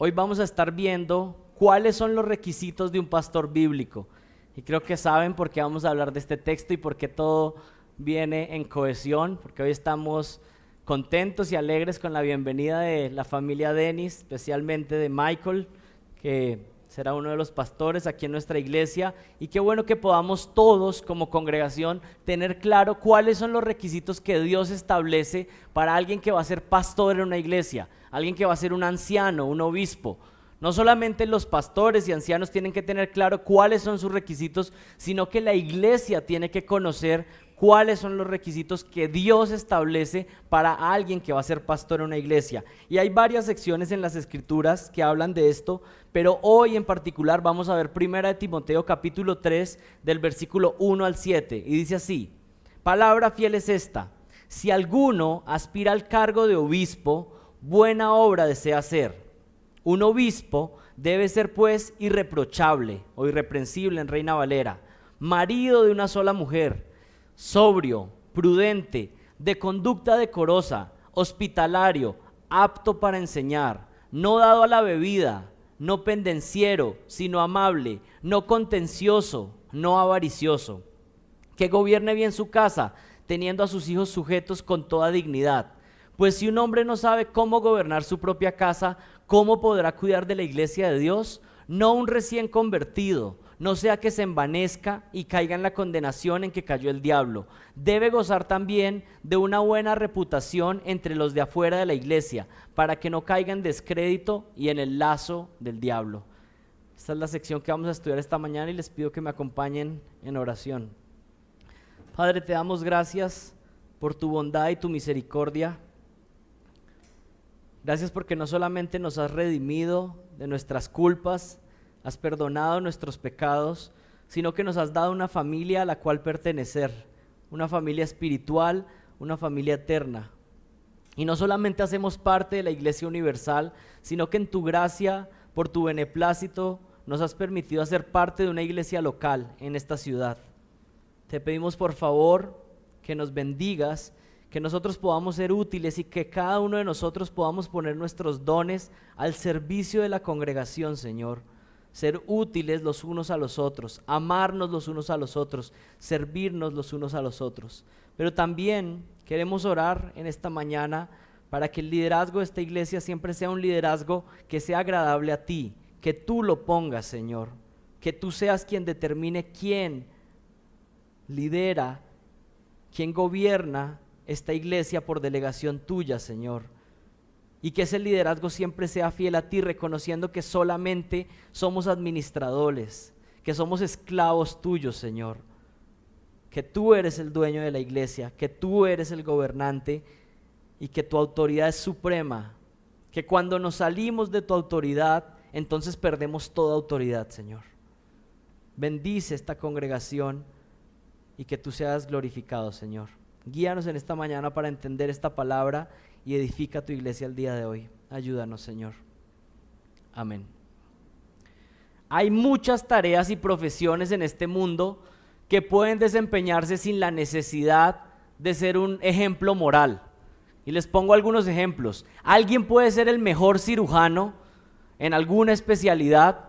hoy vamos a estar viendo cuáles son los requisitos de un pastor bíblico. Y creo que saben por qué vamos a hablar de este texto y por qué todo viene en cohesión, porque hoy estamos contentos y alegres con la bienvenida de la familia Denis, especialmente de Michael, que será uno de los pastores aquí en nuestra iglesia, y qué bueno que podamos todos como congregación tener claro cuáles son los requisitos que Dios establece para alguien que va a ser pastor en una iglesia, alguien que va a ser un anciano, un obispo. No solamente los pastores y ancianos tienen que tener claro cuáles son sus requisitos, sino que la iglesia tiene que conocer cuáles son los requisitos que Dios establece para alguien que va a ser pastor en una iglesia. Y hay varias secciones en las Escrituras que hablan de esto, pero hoy en particular vamos a ver 1 Timoteo capítulo 3 del versículo 1 al 7, y dice así: palabra fiel es esta, si alguno aspira al cargo de obispo, buena obra desea hacer. Un obispo debe ser pues irreprochable o irreprensible en Reina Valera, marido de una sola mujer, sobrio, prudente, de conducta decorosa, hospitalario, apto para enseñar, no dado a la bebida, no pendenciero, sino amable, no contencioso, no avaricioso, que gobierne bien su casa, teniendo a sus hijos sujetos con toda dignidad. Pues si un hombre no sabe cómo gobernar su propia casa, ¿cómo podrá cuidar de la iglesia de Dios? No un recién convertido, no sea que se envanezca y caiga en la condenación en que cayó el diablo. Debe gozar también de una buena reputación entre los de afuera de la iglesia, para que no caiga en descrédito y en el lazo del diablo. Esta es la sección que vamos a estudiar esta mañana y les pido que me acompañen en oración. Padre, te damos gracias por tu bondad y tu misericordia. Gracias porque no solamente nos has redimido de nuestras culpas, has perdonado nuestros pecados, sino que nos has dado una familia a la cual pertenecer, una familia espiritual, una familia eterna. Y no solamente hacemos parte de la Iglesia Universal, sino que en tu gracia, por tu beneplácito, nos has permitido hacer parte de una iglesia local en esta ciudad. Te pedimos por favor que nos bendigas, que nosotros podamos ser útiles y que cada uno de nosotros podamos poner nuestros dones al servicio de la congregación, Señor. Ser útiles los unos a los otros, amarnos los unos a los otros, servirnos los unos a los otros. Pero también queremos orar en esta mañana para que el liderazgo de esta iglesia siempre sea un liderazgo que sea agradable a ti, que tú lo pongas, Señor, que tú seas quien determine quién lidera, quién gobierna esta iglesia por delegación tuya, Señor. Y que ese liderazgo siempre sea fiel a ti, reconociendo que solamente somos administradores, que somos esclavos tuyos, Señor. Que tú eres el dueño de la iglesia, que tú eres el gobernante y que tu autoridad es suprema. Que cuando nos salimos de tu autoridad, entonces perdemos toda autoridad, Señor. Bendice esta congregación y que tú seas glorificado, Señor. Guíanos en esta mañana para entender esta palabra y edifica tu iglesia el día de hoy. Ayúdanos, Señor. Amén. Hay muchas tareas y profesiones en este mundo que pueden desempeñarse sin la necesidad de ser un ejemplo moral. Y les pongo algunos ejemplos. Alguien puede ser el mejor cirujano en alguna especialidad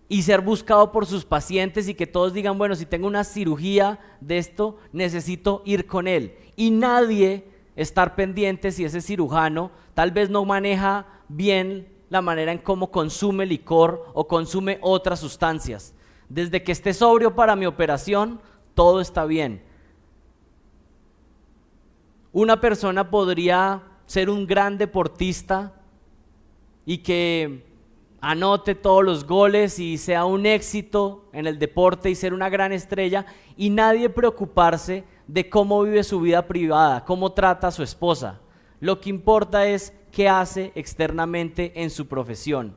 y ser buscado por sus pacientes y que todos digan, bueno, si tengo una cirugía de esto, necesito ir con él. Y nadie estar pendiente si ese cirujano tal vez no maneja bien la manera en cómo consume licor o consume otras sustancias. Desde que esté sobrio para mi operación, todo está bien. Una persona podría ser un gran deportista y que anote todos los goles y sea un éxito en el deporte y ser una gran estrella y nadie preocuparse de cómo vive su vida privada, cómo trata a su esposa. Lo que importa es qué hace externamente en su profesión.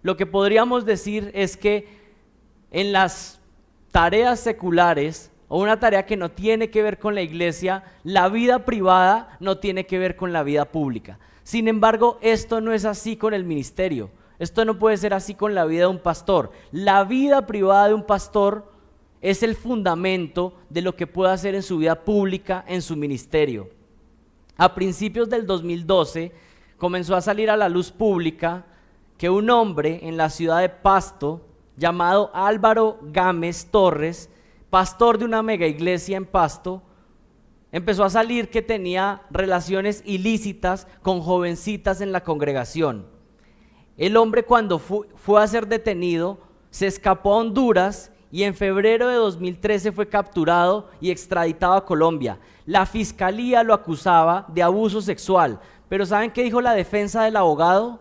Lo que podríamos decir es que en las tareas seculares o una tarea que no tiene que ver con la iglesia, la vida privada no tiene que ver con la vida pública. Sin embargo, esto no es así con el ministerio. Esto no puede ser así con la vida de un pastor. La vida privada de un pastor es el fundamento de lo que puede hacer en su vida pública, en su ministerio. A principios del 2012 comenzó a salir a la luz pública que un hombre en la ciudad de Pasto llamado Álvaro Gámez Torres, pastor de una mega iglesia en Pasto, empezó a salir que tenía relaciones ilícitas con jovencitas en la congregación. El hombre, cuando fue a ser detenido, se escapó a Honduras y en febrero de 2013 fue capturado y extraditado a Colombia. La fiscalía lo acusaba de abuso sexual, pero ¿saben qué dijo la defensa del abogado?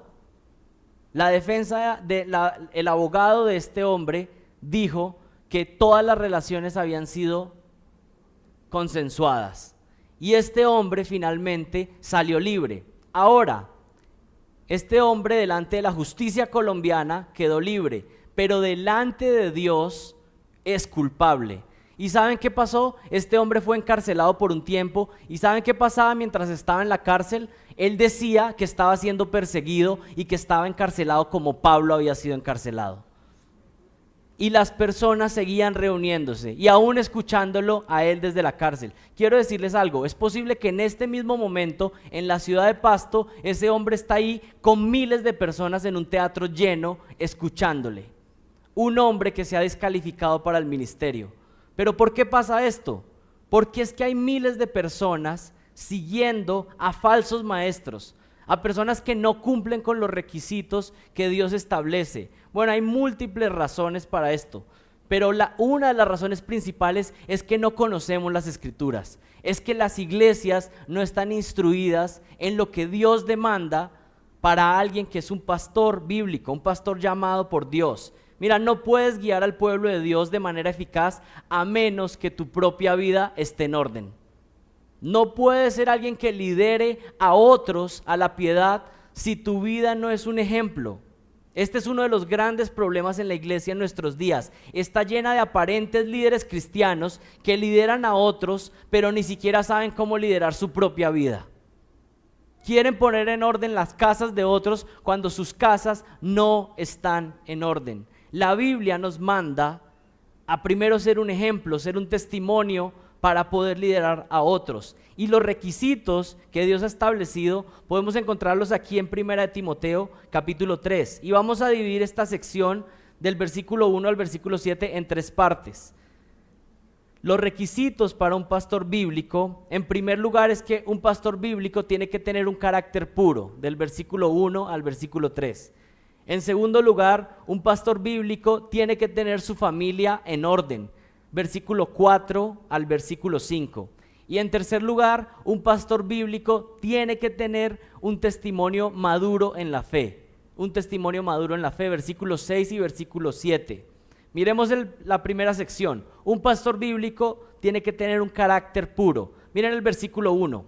El abogado de este hombre dijo que todas las relaciones habían sido consensuadas y este hombre finalmente salió libre. Ahora, este hombre delante de la justicia colombiana quedó libre, pero delante de Dios es culpable. ¿Y saben qué pasó? Este hombre fue encarcelado por un tiempo. ¿Y saben qué pasaba mientras estaba en la cárcel? Él decía que estaba siendo perseguido y que estaba encarcelado como Pablo había sido encarcelado. Y las personas seguían reuniéndose y aún escuchándolo a él desde la cárcel. Quiero decirles algo, es posible que en este mismo momento en la ciudad de Pasto ese hombre está ahí con miles de personas en un teatro lleno escuchándole. Un hombre que se ha descalificado para el ministerio. ¿Pero por qué pasa esto? Porque es que hay miles de personas siguiendo a falsos maestros, a personas que no cumplen con los requisitos que Dios establece. Bueno, hay múltiples razones para esto, pero una de las razones principales es que no conocemos las Escrituras. Es que las iglesias no están instruidas en lo que Dios demanda para alguien que es un pastor bíblico, un pastor llamado por Dios. Mira, no puedes guiar al pueblo de Dios de manera eficaz a menos que tu propia vida esté en orden. No puedes ser alguien que lidere a otros a la piedad si tu vida no es un ejemplo. Este es uno de los grandes problemas en la iglesia en nuestros días. Está llena de aparentes líderes cristianos que lideran a otros, pero ni siquiera saben cómo liderar su propia vida. Quieren poner en orden las casas de otros cuando sus casas no están en orden. La Biblia nos manda a primero ser un ejemplo, ser un testimonio para poder liderar a otros. Y los requisitos que Dios ha establecido podemos encontrarlos aquí en 1 Timoteo capítulo 3. Y vamos a dividir esta sección del versículo 1 al versículo 7 en 3 partes. Los requisitos para un pastor bíblico, en primer lugar, es que un pastor bíblico tiene que tener un carácter puro, del versículo 1 al versículo 3. En segundo lugar, un pastor bíblico tiene que tener su familia en orden, versículo 4 al versículo 5. Y en tercer lugar, un pastor bíblico tiene que tener un testimonio maduro en la fe. Un testimonio maduro en la fe, versículos 6 y versículo 7. Miremos la primera sección. Un pastor bíblico tiene que tener un carácter puro. Miren el versículo 1.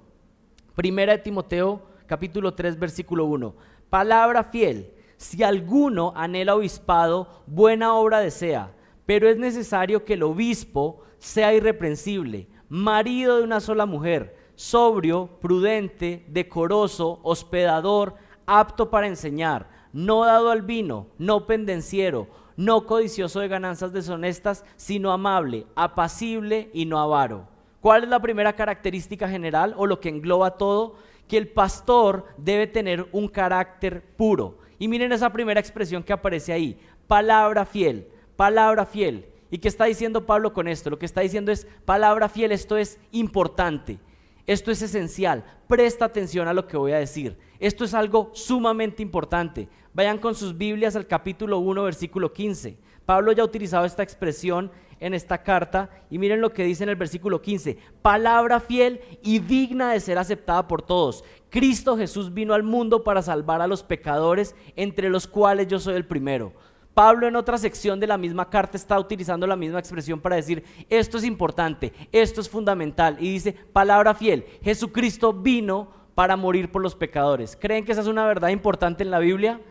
1 Timoteo capítulo 3, versículo 1. Palabra fiel. Si alguno anhela obispado, buena obra desea, pero es necesario que el obispo sea irreprensible, marido de una sola mujer, sobrio, prudente, decoroso, hospedador, apto para enseñar, no dado al vino, no pendenciero, no codicioso de ganancias deshonestas, sino amable, apacible y no avaro. ¿Cuál es la primera característica general o lo que engloba todo? Que el pastor debe tener un carácter puro. Y miren esa primera expresión que aparece ahí, palabra fiel, palabra fiel. ¿Y qué está diciendo Pablo con esto? Lo que está diciendo es, palabra fiel, esto es importante, esto es esencial, presta atención a lo que voy a decir. Esto es algo sumamente importante. Vayan con sus Biblias al capítulo 1, versículo 15. Pablo ya ha utilizado esta expresión en esta carta y miren lo que dice en el versículo 15. Palabra fiel y digna de ser aceptada por todos. Cristo Jesús vino al mundo para salvar a los pecadores, entre los cuales yo soy el primero. Pablo en otra sección de la misma carta está utilizando la misma expresión para decir, esto es importante, esto es fundamental. Y dice, palabra fiel, Jesucristo vino para morir por los pecadores. ¿Creen que esa es una verdad importante en la Biblia?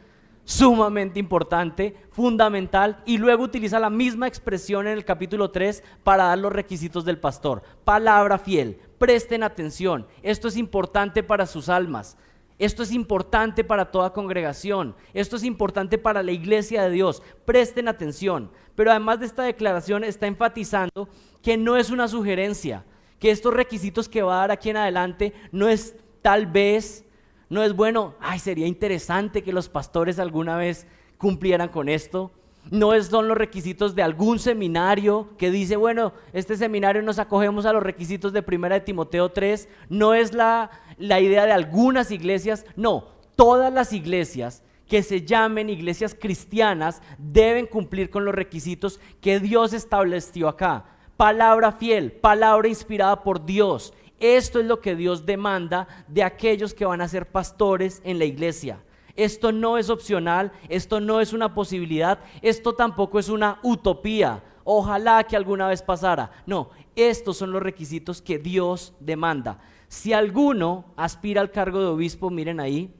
Sumamente importante, fundamental, y luego utiliza la misma expresión en el capítulo 3 para dar los requisitos del pastor. Palabra fiel, presten atención, esto es importante para sus almas, esto es importante para toda congregación, esto es importante para la iglesia de Dios, presten atención. Pero además de esta declaración está enfatizando que no es una sugerencia, que estos requisitos que va a dar aquí en adelante no es tal vez, No es bueno, ay, sería interesante que los pastores alguna vez cumplieran con esto. No son los requisitos de algún seminario que dice, bueno, este seminario nos acogemos a los requisitos de 1 de Timoteo 3. No es la idea de algunas iglesias, no, todas las iglesias que se llamen iglesias cristianas deben cumplir con los requisitos que Dios estableció acá. Palabra fiel, palabra inspirada por Dios. Esto es lo que Dios demanda de aquellos que van a ser pastores en la iglesia. Esto no es opcional, esto no es una posibilidad, esto tampoco es una utopía. Ojalá que alguna vez pasara. No, estos son los requisitos que Dios demanda. Si alguno aspira al cargo de obispo, miren ahí,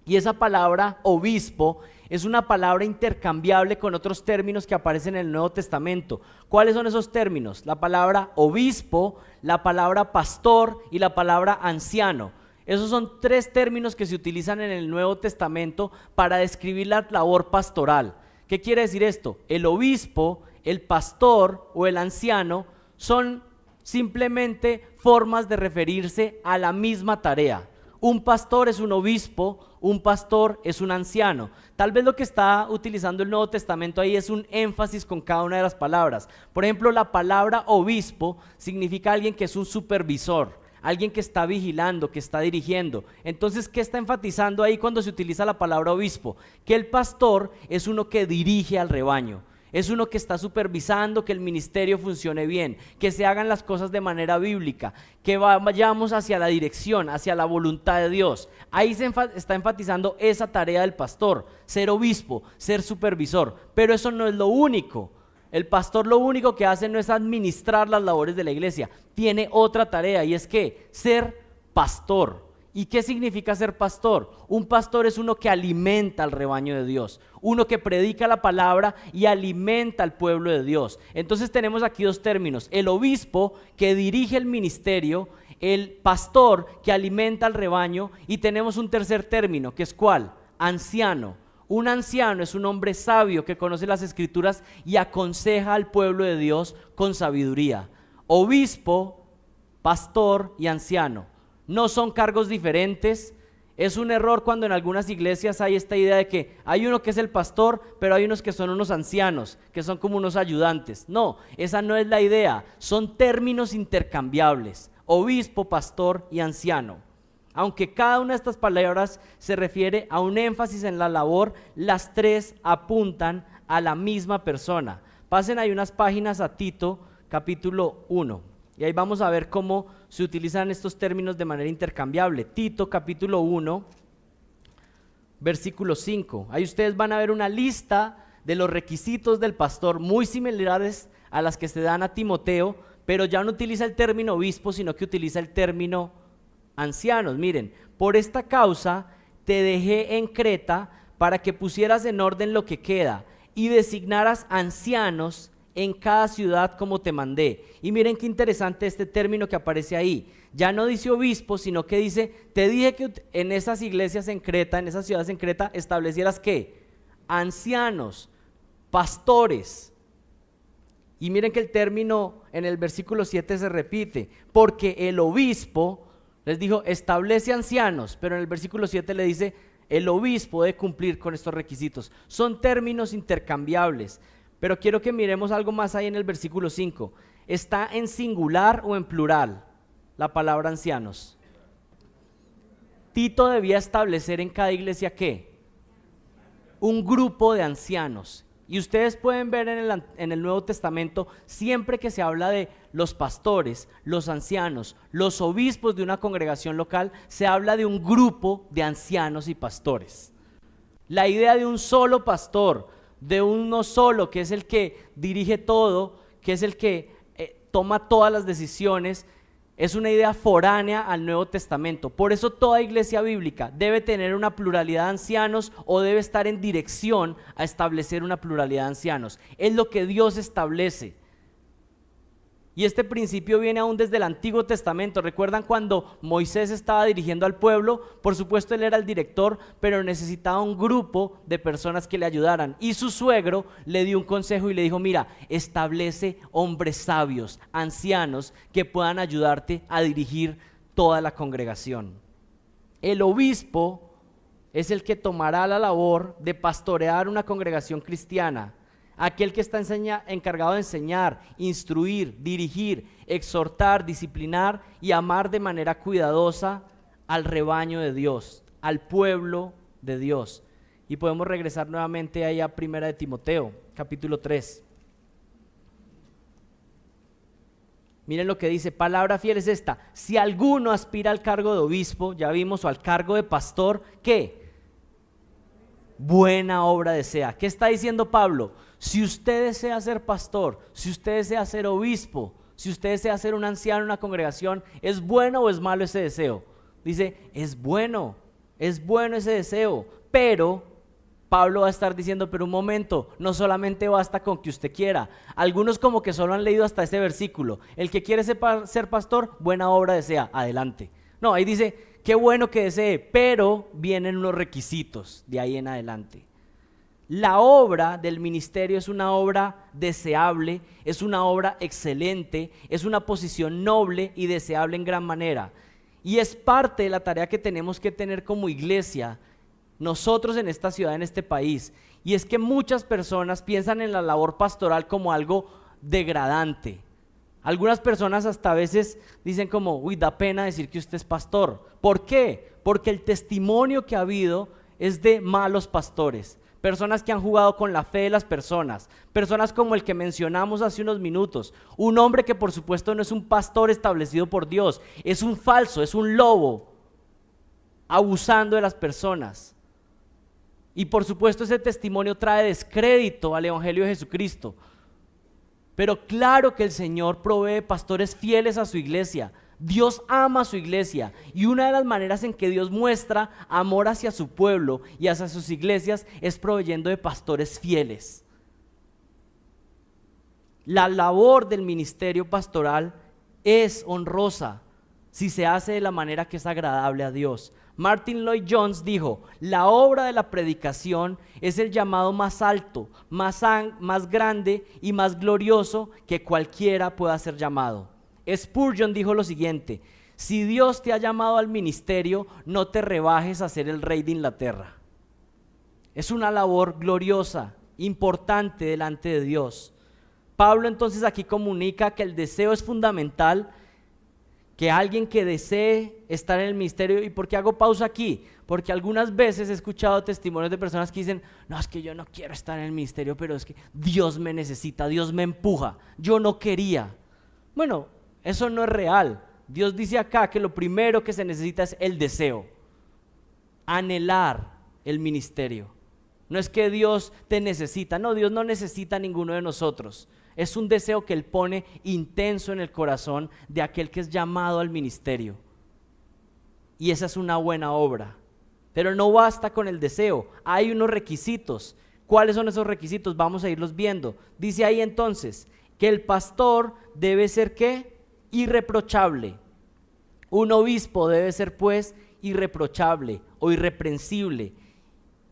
y esa palabra obispo es una palabra intercambiable con otros términos que aparecen en el Nuevo Testamento. ¿Cuáles son esos términos? La palabra obispo, la palabra pastor y la palabra anciano. Esos son 3 términos que se utilizan en el Nuevo Testamento para describir la labor pastoral. ¿Qué quiere decir esto? El obispo, el pastor o el anciano son simplemente formas de referirse a la misma tarea. Un pastor es un obispo, un pastor es un anciano. Tal vez lo que está utilizando el Nuevo Testamento ahí es un énfasis con cada una de las palabras. Por ejemplo, la palabra obispo significa alguien que es un supervisor, alguien que está vigilando, que está dirigiendo. Entonces, ¿qué está enfatizando ahí cuando se utiliza la palabra obispo? Que el pastor es uno que dirige al rebaño. Es uno que está supervisando que el ministerio funcione bien, que se hagan las cosas de manera bíblica, que vayamos hacia la dirección, hacia la voluntad de Dios. Ahí se está enfatizando esa tarea del pastor, ser obispo, ser supervisor. Pero eso no es lo único. El pastor lo único que hace no es administrar las labores de la iglesia, tiene otra tarea y es que ser pastor. ¿Y qué significa ser pastor? Un pastor es uno que alimenta al rebaño de Dios, uno que predica la palabra y alimenta al pueblo de Dios. Entonces tenemos aquí 2 términos, el obispo que dirige el ministerio, el pastor que alimenta al rebaño, y tenemos un tercer término que es ¿cuál? Anciano. Un anciano es un hombre sabio que conoce las escrituras y aconseja al pueblo de Dios con sabiduría. Obispo, pastor y anciano no son cargos diferentes. Es un error cuando en algunas iglesias hay esta idea de que hay uno que es el pastor, pero hay unos que son unos ancianos, que son como unos ayudantes. No, esa no es la idea, son términos intercambiables, obispo, pastor y anciano. Aunque cada una de estas palabras se refiere a un énfasis en la labor, las 3 apuntan a la misma persona. Pasen ahí unas páginas a Tito, capítulo 1, y ahí vamos a ver cómo se utilizan estos términos de manera intercambiable. Tito, capítulo 1, versículo 5. Ahí ustedes van a ver una lista de los requisitos del pastor, muy similares a las que se dan a Timoteo, pero ya no utiliza el término obispo, sino que utiliza el término ancianos. Miren, por esta causa te dejé en Creta para que pusieras en orden lo que queda y designaras ancianos en cada ciudad como te mandé. Y miren qué interesante este término que aparece ahí. Ya no dice obispo, sino que dice, te dije que en esas iglesias en Creta, en esas ciudades en Creta, establecieras ¿qué? Ancianos, pastores. Y miren que el término en el versículo 7 se repite, porque el obispo les dijo, establece ancianos, pero en el versículo 7 le dice, el obispo debe cumplir con estos requisitos. Son términos intercambiables, pero quiero que miremos algo más ahí en el versículo 5. ¿Está en singular o en plural la palabra ancianos? Tito debía establecer en cada iglesia ¿qué? Un grupo de ancianos. Y ustedes pueden ver en el Nuevo Testamento, siempre que se habla de los pastores, los ancianos, los obispos de una congregación local, se habla de un grupo de ancianos y pastores. La idea de un solo pastor, de uno solo, que es el que dirige todo, que es el que toma todas las decisiones, es una idea foránea al Nuevo Testamento. Por eso toda iglesia bíblica debe tener una pluralidad de ancianos o debe estar en dirección a establecer una pluralidad de ancianos. Es lo que Dios establece. Y este principio viene aún desde el Antiguo Testamento. ¿Recuerdan cuando Moisés estaba dirigiendo al pueblo? Por supuesto él era el director, pero necesitaba un grupo de personas que le ayudaran. Y su suegro le dio un consejo y le dijo, mira, establece hombres sabios, ancianos, que puedan ayudarte a dirigir toda la congregación. El obispo es el que tomará la labor de pastorear una congregación cristiana, aquel que está encargado de enseñar, instruir, dirigir, exhortar, disciplinar y amar de manera cuidadosa al rebaño de Dios, al pueblo de Dios. Y podemos regresar nuevamente ahí a 1 de Timoteo, capítulo 3. Miren lo que dice, palabra fiel es esta: si alguno aspira al cargo de obispo, ya vimos, o al cargo de pastor, ¿qué? Buena obra desea. ¿Qué está diciendo Pablo? Si usted desea ser pastor, si usted desea ser obispo, si usted desea ser un anciano en una congregación, ¿es bueno o es malo ese deseo? Dice, es bueno ese deseo, pero Pablo va a estar diciendo, pero un momento, no solamente basta con que usted quiera. Algunos como que solo han leído hasta ese versículo. El que quiere ser pastor, buena obra desea, adelante. No, ahí dice, qué bueno que desee, pero vienen unos requisitos de ahí en adelante. La obra del ministerio es una obra deseable, es una obra excelente, es una posición noble y deseable en gran manera. Y es parte de la tarea que tenemos que tener como iglesia, nosotros en esta ciudad, en este país. Y es que muchas personas piensan en la labor pastoral como algo degradante. Algunas personas hasta a veces dicen como, uy, da pena decir que usted es pastor. ¿Por qué? Porque el testimonio que ha habido es de malos pastores. Personas que han jugado con la fe de las personas, personas como el que mencionamos hace unos minutos, un hombre que por supuesto no es un pastor establecido por Dios, es un falso, es un lobo, abusando de las personas. Y por supuesto ese testimonio trae descrédito al Evangelio de Jesucristo. Pero claro que el Señor provee pastores fieles a su iglesia. Dios ama a su iglesia, y una de las maneras en que Dios muestra amor hacia su pueblo y hacia sus iglesias es proveyendo de pastores fieles. La labor del ministerio pastoral es honrosa si se hace de la manera que es agradable a Dios. Martin Lloyd-Jones dijo, la obra de la predicación es el llamado más alto, más grande y más glorioso que cualquiera pueda ser llamado. Spurgeon dijo lo siguiente, si Dios te ha llamado al ministerio, no te rebajes a ser el rey de Inglaterra. Es una labor gloriosa, importante delante de Dios. Pablo entonces aquí comunica que el deseo es fundamental, que alguien que desee estar en el ministerio. ¿Y por qué hago pausa aquí? Porque algunas veces he escuchado testimonios de personas que dicen, no, es que yo no quiero estar en el ministerio, pero es que Dios me necesita, Dios me empuja, yo no quería. Bueno, eso no es real. Dios dice acá que lo primero que se necesita es el deseo, anhelar el ministerio. No es que Dios te necesita, no, Dios no necesita a ninguno de nosotros. Es un deseo que Él pone intenso en el corazón de aquel que es llamado al ministerio. Y esa es una buena obra. Pero no basta con el deseo, hay unos requisitos. ¿Cuáles son esos requisitos? Vamos a irlos viendo. Dice ahí entonces que el pastor debe ser ¿qué? Irreprochable. Un obispo debe ser pues irreprochable o irreprensible.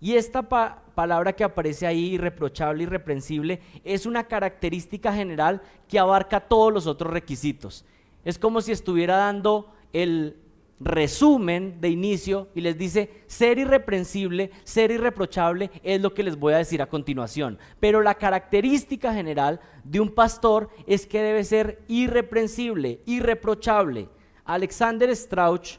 Y esta palabra que aparece ahí, irreprochable, irreprensible, es una característica general que abarca todos los otros requisitos. Es como si estuviera dando el resumen de inicio y les dice, ser irreprensible, ser irreprochable es lo que les voy a decir a continuación. Pero la característica general de un pastor es que debe ser irreprensible, irreprochable. Alexander Strauch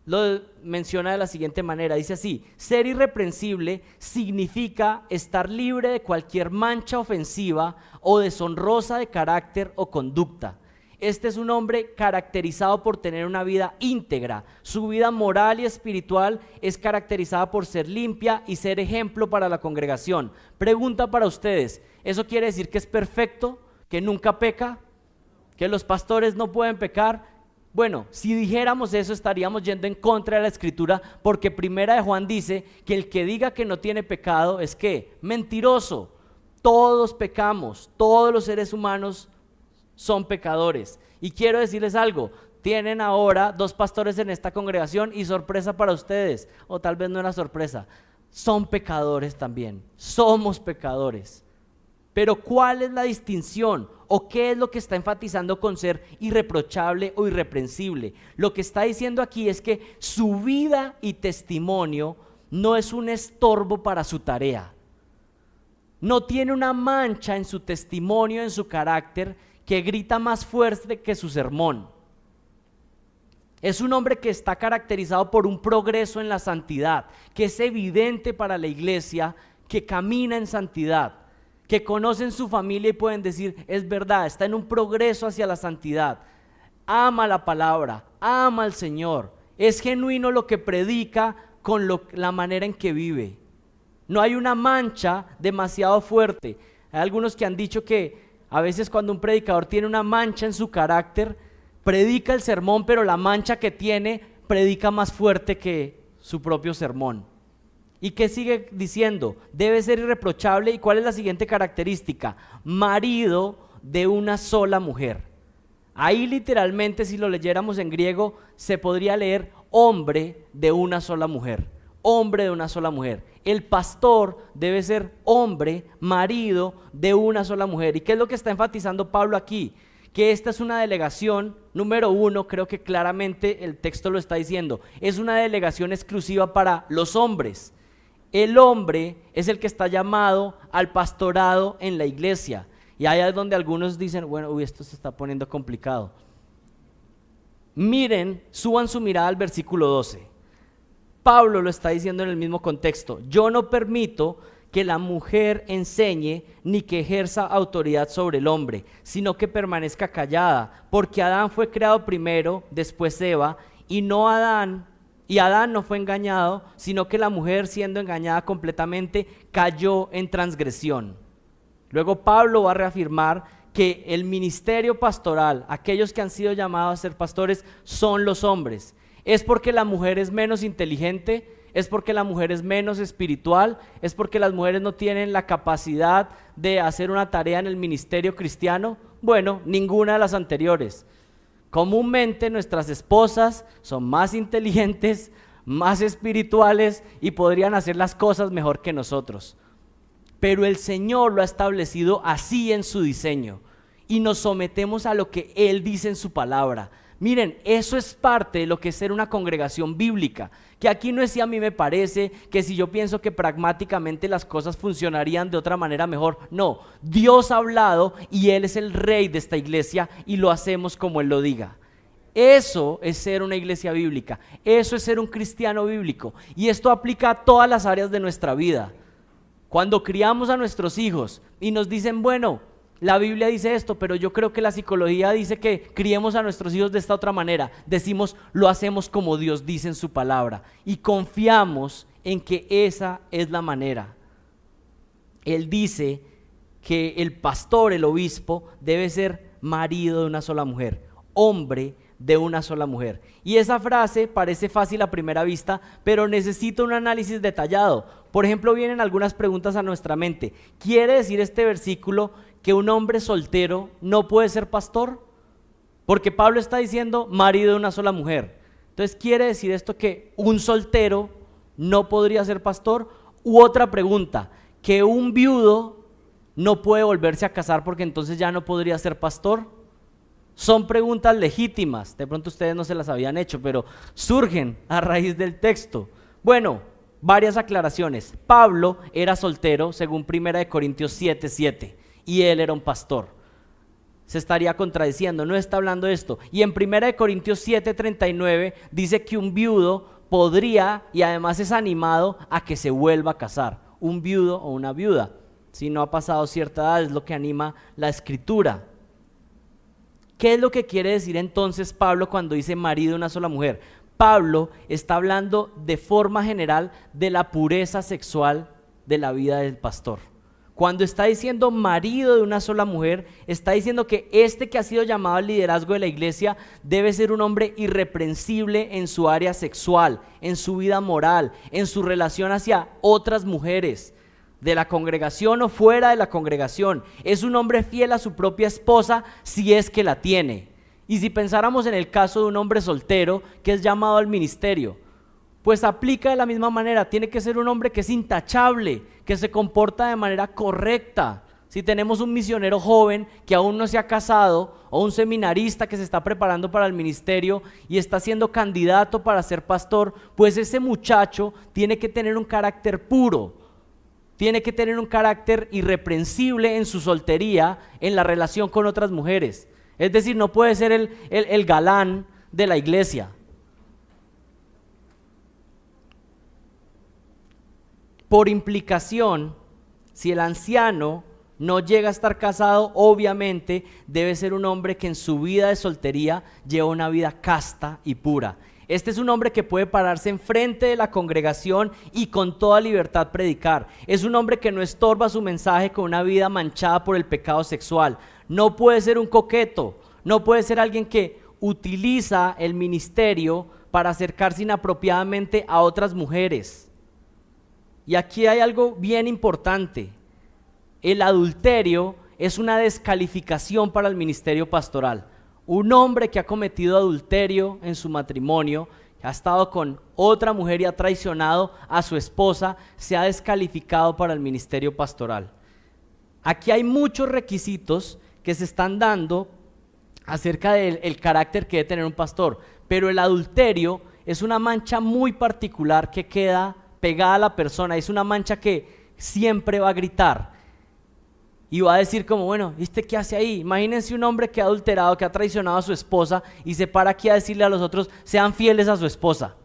lo menciona de la siguiente manera, dice así, ser irreprensible significa estar libre de cualquier mancha ofensiva o deshonrosa de carácter o conducta. Este es un hombre caracterizado por tener una vida íntegra, su vida moral y espiritual es caracterizada por ser limpia y ser ejemplo para la congregación. Pregunta para ustedes, ¿eso quiere decir que es perfecto, que nunca peca, que los pastores no pueden pecar? Bueno, si dijéramos eso estaríamos yendo en contra de la Escritura, porque Primera de Juan dice que el que diga que no tiene pecado es ¿qué? Mentiroso. Todos pecamos, todos los seres humanos son pecadores. Y quiero decirles algo, tienen ahora 2 pastores en esta congregación y sorpresa para ustedes, o tal vez no era sorpresa, son pecadores también, somos pecadores. Pero ¿cuál es la distinción? ¿O qué es lo que está enfatizando con ser irreprochable o irreprensible? Lo que está diciendo aquí es que su vida y testimonio no es un estorbo para su tarea. No tiene una mancha en su testimonio, en su carácter, que grita más fuerte que su sermón. Es un hombre que está caracterizado por un progreso en la santidad, que es evidente para la iglesia, que camina en santidad, que conocen su familia y pueden decir, es verdad, está en un progreso hacia la santidad. Ama la palabra, ama al Señor, es genuino lo que predica con la manera en que vive. No hay una mancha demasiado fuerte. Hay algunos que han dicho que a veces cuando un predicador tiene una mancha en su carácter, predica el sermón, pero la mancha que tiene predica más fuerte que su propio sermón. ¿Y qué sigue diciendo? Debe ser irreprochable. ¿Y cuál es la siguiente característica? Marido de una sola mujer. Ahí literalmente, si lo leyéramos en griego, se podría leer hombre de una sola mujer. Hombre de una sola mujer. El pastor debe ser hombre, marido de una sola mujer. ¿Y qué es lo que está enfatizando Pablo aquí? Que esta es una delegación, número uno, creo que claramente el texto lo está diciendo, es una delegación exclusiva para los hombres. El hombre es el que está llamado al pastorado en la iglesia. Y ahí es donde algunos dicen, bueno, esto se está poniendo complicado. Miren, suban su mirada al versículo 12. Pablo lo está diciendo en el mismo contexto. Yo no permito que la mujer enseñe ni que ejerza autoridad sobre el hombre, sino que permanezca callada, porque Adán fue creado primero, después Eva, y Adán no fue engañado, sino que la mujer, siendo engañada completamente, cayó en transgresión. Luego Pablo va a reafirmar que el ministerio pastoral, aquellos que han sido llamados a ser pastores, son los hombres. ¿Es porque la mujer es menos inteligente? ¿Es porque la mujer es menos espiritual? ¿Es porque las mujeres no tienen la capacidad de hacer una tarea en el ministerio cristiano? Bueno, ninguna de las anteriores. Comúnmente nuestras esposas son más inteligentes, más espirituales y podrían hacer las cosas mejor que nosotros. Pero el Señor lo ha establecido así en su diseño y nos sometemos a lo que Él dice en su palabra. Miren, eso es parte de lo que es ser una congregación bíblica, que aquí no es si a mí me parece, que si yo pienso que pragmáticamente las cosas funcionarían de otra manera mejor. No, Dios ha hablado y Él es el rey de esta iglesia y lo hacemos como Él lo diga. Eso es ser una iglesia bíblica, eso es ser un cristiano bíblico y esto aplica a todas las áreas de nuestra vida. Cuando criamos a nuestros hijos y nos dicen, bueno, la Biblia dice esto, pero yo creo que la psicología dice que criemos a nuestros hijos de esta otra manera. Decimos, lo hacemos como Dios dice en su palabra y confiamos en que esa es la manera. Él dice que el pastor, el obispo, debe ser marido de una sola mujer, hombre de una sola mujer. Y esa frase parece fácil a primera vista, pero necesita un análisis detallado. Por ejemplo, vienen algunas preguntas a nuestra mente. ¿Quiere decir este versículo que un hombre soltero no puede ser pastor? Porque Pablo está diciendo marido de una sola mujer. Entonces, ¿quiere decir esto que un soltero no podría ser pastor? U otra pregunta, que un viudo no puede volverse a casar porque entonces ya no podría ser pastor. Son preguntas legítimas, de pronto ustedes no se las habían hecho, pero surgen a raíz del texto. Bueno, varias aclaraciones. Pablo era soltero según 1 Corintios 7:7 y él era un pastor. Se estaría contradiciendo, no está hablando de esto. Y en 1 Corintios 7:39 dice que un viudo podría y además es animado a que se vuelva a casar. Un viudo o una viuda, si no ha pasado cierta edad, es lo que anima la escritura. ¿Qué es lo que quiere decir entonces Pablo cuando dice marido de una sola mujer? Pablo está hablando de forma general de la pureza sexual de la vida del pastor. Cuando está diciendo marido de una sola mujer, está diciendo que este que ha sido llamado al liderazgo de la iglesia debe ser un hombre irreprensible en su área sexual, en su vida moral, en su relación hacia otras mujeres, de la congregación o fuera de la congregación. Es un hombre fiel a su propia esposa si es que la tiene. Y si pensáramos en el caso de un hombre soltero que es llamado al ministerio, pues aplica de la misma manera. Tiene que ser un hombre que es intachable, que se comporta de manera correcta, Si tenemos un misionero joven que aún no se ha casado, o un seminarista que se está preparando para el ministerio y está siendo candidato para ser pastor, pues ese muchacho tiene que tener un carácter puro, tiene que tener un carácter irreprensible en su soltería, en la relación con otras mujeres. Es decir, no puede ser el galán de la iglesia. Por implicación, si el anciano no llega a estar casado, obviamente debe ser un hombre que en su vida de soltería lleva una vida casta y pura. Este es un hombre que puede pararse enfrente de la congregación y con toda libertad predicar. Es un hombre que no estorba su mensaje con una vida manchada por el pecado sexual. No puede ser un coqueto, no puede ser alguien que utiliza el ministerio para acercarse inapropiadamente a otras mujeres. Y aquí hay algo bien importante. El adulterio es una descalificación para el ministerio pastoral. Un hombre que ha cometido adulterio en su matrimonio, que ha estado con otra mujer y ha traicionado a su esposa, se ha descalificado para el ministerio pastoral. Aquí hay muchos requisitos que se están dando acerca del carácter que debe tener un pastor, pero el adulterio es una mancha muy particular que queda pegada a la persona, es una mancha que siempre va a gritar. Y va a decir como, bueno, ¿viste qué hace ahí? Imagínense un hombre que ha adulterado, que ha traicionado a su esposa y se para aquí a decirle a los otros, sean fieles a su esposa,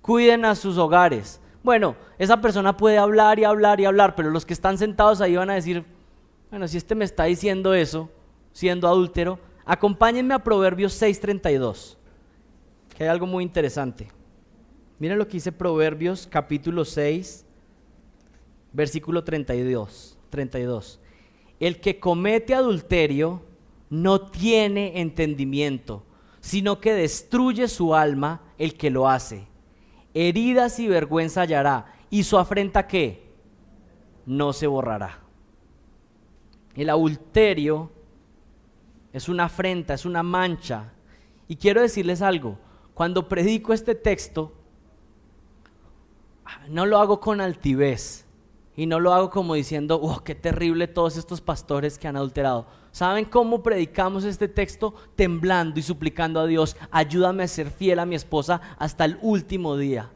cuiden a sus hogares. Bueno, esa persona puede hablar y hablar y hablar, pero los que están sentados ahí van a decir, bueno, si este me está diciendo eso, siendo adúltero, acompáñenme a Proverbios 6:32, que hay algo muy interesante. Miren lo que dice Proverbios capítulo 6, versículo 32. El que comete adulterio no tiene entendimiento, sino que destruye su alma el que lo hace. Heridas y vergüenza hallará, y su afrenta ¿qué? No se borrará. El adulterio es una afrenta, es una mancha. Y quiero decirles algo, cuando predico este texto, no lo hago con altivez. Y no lo hago como diciendo, oh, qué terrible todos estos pastores que han adulterado. ¿Saben cómo predicamos este texto? Temblando y suplicando a Dios, ayúdame a ser fiel a mi esposa hasta el último día.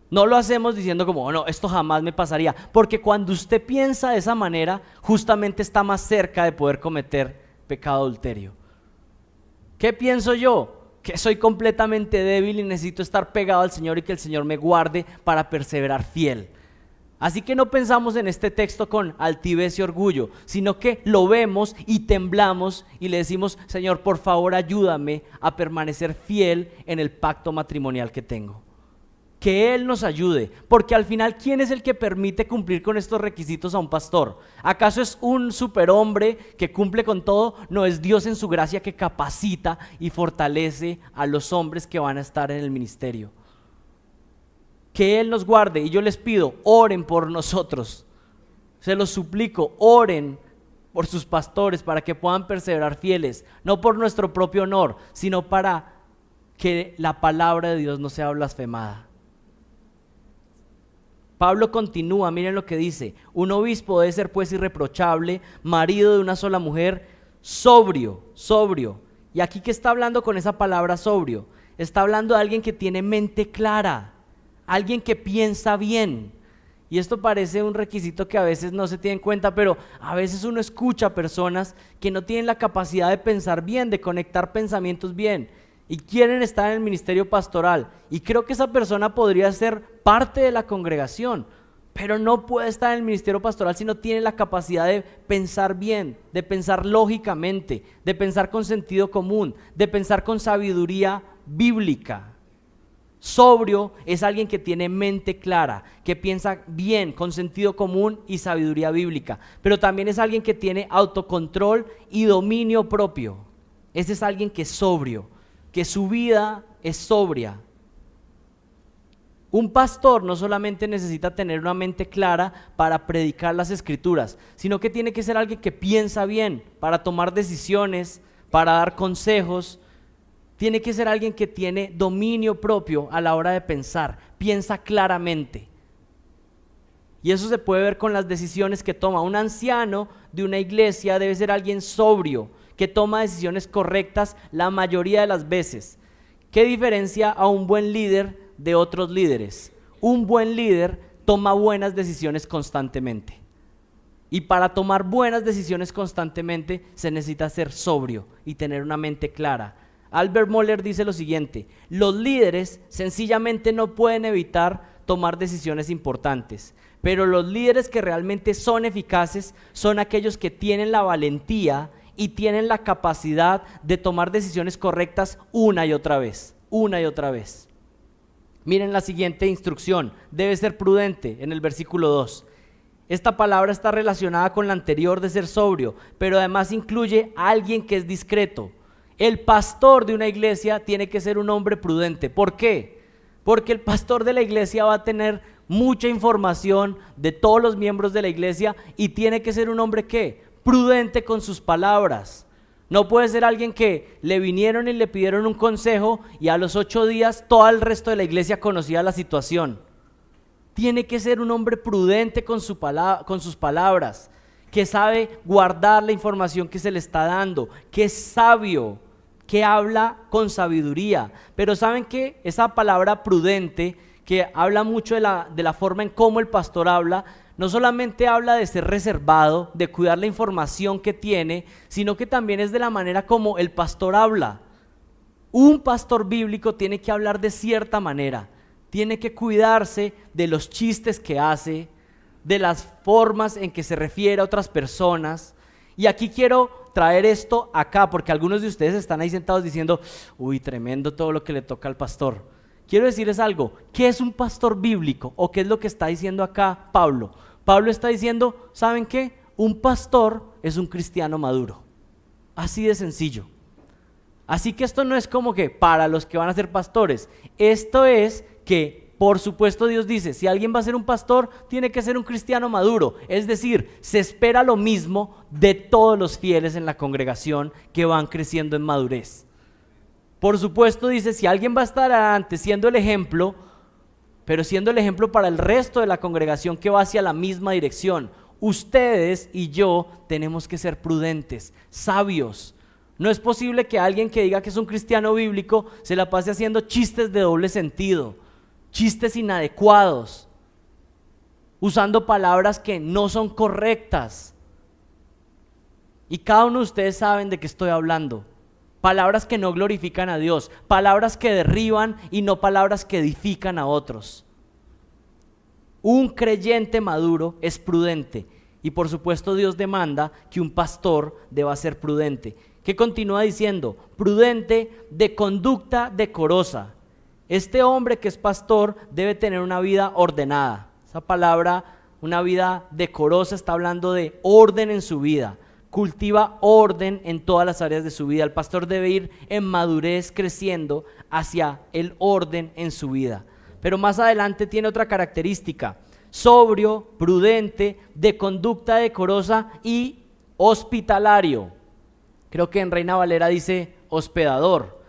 No lo hacemos diciendo como, oh, no, esto jamás me pasaría. Porque cuando usted piensa de esa manera, justamente está más cerca de poder cometer pecado adulterio. ¿Qué pienso yo? Que soy completamente débil y necesito estar pegado al Señor y que el Señor me guarde para perseverar fiel. Así que no pensamos en este texto con altivez y orgullo, sino que lo vemos y temblamos y le decimos, Señor, por favor ayúdame a permanecer fiel en el pacto matrimonial que tengo. Que Él nos ayude, porque al final, ¿quién es el que permite cumplir con estos requisitos a un pastor? ¿Acaso es un superhombre que cumple con todo? No, es Dios en su gracia que capacita y fortalece a los hombres que van a estar en el ministerio. Que Él nos guarde, y yo les pido, oren por nosotros, se los suplico, oren por sus pastores para que puedan perseverar fieles, no por nuestro propio honor, sino para que la palabra de Dios no sea blasfemada. Pablo continúa, miren lo que dice, un obispo debe ser pues irreprochable, marido de una sola mujer, sobrio. Y aquí que está hablando con esa palabra sobrio, está hablando de alguien que tiene mente clara, alguien que piensa bien. Y esto parece un requisito que a veces no se tiene en cuenta, pero a veces uno escucha personas que no tienen la capacidad de pensar bien, de conectar pensamientos bien, y quieren estar en el ministerio pastoral, y creo que esa persona podría ser parte de la congregación, pero no puede estar en el ministerio pastoral si no tiene la capacidad de pensar bien, de pensar lógicamente, de pensar con sentido común, de pensar con sabiduría bíblica. Sobrio es alguien que tiene mente clara, que piensa bien, con sentido común y sabiduría bíblica, pero también es alguien que tiene autocontrol y dominio propio. Ese es alguien que es sobrio, que su vida es sobria. Un pastor no solamente necesita tener una mente clara para predicar las escrituras, sino que tiene que ser alguien que piensa bien para tomar decisiones, para dar consejos. Tiene que ser alguien que tiene dominio propio a la hora de pensar, piensa claramente. Y eso se puede ver con las decisiones que toma. Un anciano de una iglesia debe ser alguien sobrio, que toma decisiones correctas la mayoría de las veces. ¿Qué diferencia a un buen líder de otros líderes? Un buen líder toma buenas decisiones constantemente. Y para tomar buenas decisiones constantemente se necesita ser sobrio y tener una mente clara. Albert Mohler dice lo siguiente: los líderes sencillamente no pueden evitar tomar decisiones importantes, pero los líderes que realmente son eficaces son aquellos que tienen la valentía y tienen la capacidad de tomar decisiones correctas una y otra vez. Miren la siguiente instrucción: debe ser prudente, en el versículo 2. Esta palabra está relacionada con la anterior de ser sobrio, pero además incluye a alguien que es discreto. El pastor de una iglesia tiene que ser un hombre prudente. ¿Por qué? Porque el pastor de la iglesia va a tener mucha información de todos los miembros de la iglesia y tiene que ser un hombre ¿qué? Prudente con sus palabras. No puede ser alguien que le vinieron y le pidieron un consejo y a los 8 días todo el resto de la iglesia conocía la situación. Tiene que ser un hombre prudente con sus palabras, que sabe guardar la información que se le está dando, que es sabio, que habla con sabiduría. Pero ¿saben qué? Esa palabra prudente, que habla mucho de la forma en cómo el pastor habla, no solamente habla de ser reservado, de cuidar la información que tiene, sino que también es de la manera como el pastor habla. Un pastor bíblico tiene que hablar de cierta manera, tiene que cuidarse de los chistes que hace, de las formas en que se refiere a otras personas. Y aquí quiero traer esto acá, porque algunos de ustedes están ahí sentados diciendo: uy, tremendo todo lo que le toca al pastor. Quiero decirles algo: ¿qué es un pastor bíblico? ¿O qué es lo que está diciendo acá Pablo? Pablo está diciendo, ¿saben qué? Un pastor es un cristiano maduro. Así de sencillo. Así que esto no es como que para los que van a ser pastores. Esto es que, por supuesto, Dios dice, si alguien va a ser un pastor, tiene que ser un cristiano maduro. Es decir, se espera lo mismo de todos los fieles en la congregación que van creciendo en madurez. Por supuesto, dice, si alguien va a estar adelante siendo el ejemplo, pero siendo el ejemplo para el resto de la congregación que va hacia la misma dirección, ustedes y yo tenemos que ser prudentes, sabios. No es posible que alguien que diga que es un cristiano bíblico se la pase haciendo chistes de doble sentido, chistes inadecuados, usando palabras que no son correctas. Y cada uno de ustedes saben de qué estoy hablando. Palabras que no glorifican a Dios, palabras que derriban y no palabras que edifican a otros. Un creyente maduro es prudente y por supuesto Dios demanda que un pastor deba ser prudente. ¿Qué continúa diciendo? Prudente, de conducta decorosa. Este hombre que es pastor debe tener una vida ordenada. Esa palabra, una vida decorosa, está hablando de orden en su vida. Cultiva orden en todas las áreas de su vida. El pastor debe ir en madurez creciendo hacia el orden en su vida. Pero más adelante tiene otra característica: sobrio, prudente, de conducta decorosa y hospitalario. Creo que en Reina Valera dice hospedador.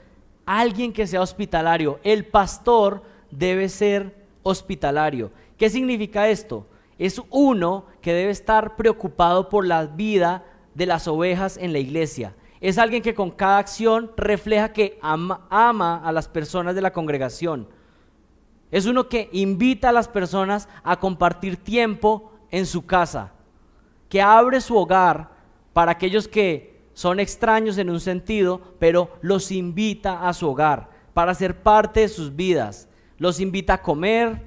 Alguien que sea hospitalario. El pastor debe ser hospitalario. ¿Qué significa esto? Es uno que debe estar preocupado por la vida de las ovejas en la iglesia. Es alguien que con cada acción refleja que ama a las personas de la congregación. Es uno que invita a las personas a compartir tiempo en su casa, que abre su hogar para aquellos que son extraños en un sentido, pero los invita a su hogar para ser parte de sus vidas. Los invita a comer,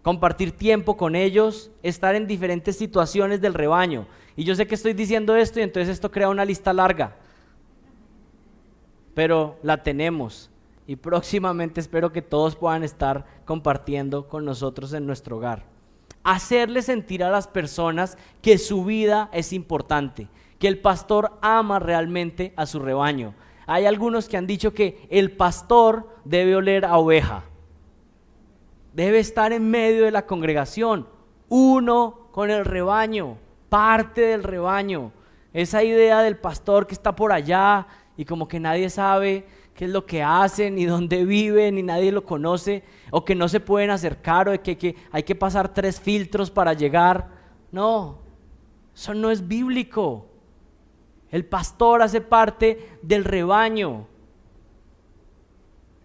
compartir tiempo con ellos, estar en diferentes situaciones del rebaño. Y yo sé que estoy diciendo esto y entonces esto crea una lista larga, pero la tenemos y próximamente espero que todos puedan estar compartiendo con nosotros en nuestro hogar. Hacerle sentir a las personas que su vida es importante, que el pastor ama realmente a su rebaño. Hay algunos que han dicho que el pastor debe oler a oveja, debe estar en medio de la congregación, uno con el rebaño, parte del rebaño. Esa idea del pastor que está por allá y como que nadie sabe qué es lo que hacen, ni dónde viven, ni nadie lo conoce, o que no se pueden acercar, o de que hay que pasar 3 filtros para llegar. No, eso no es bíblico. El pastor hace parte del rebaño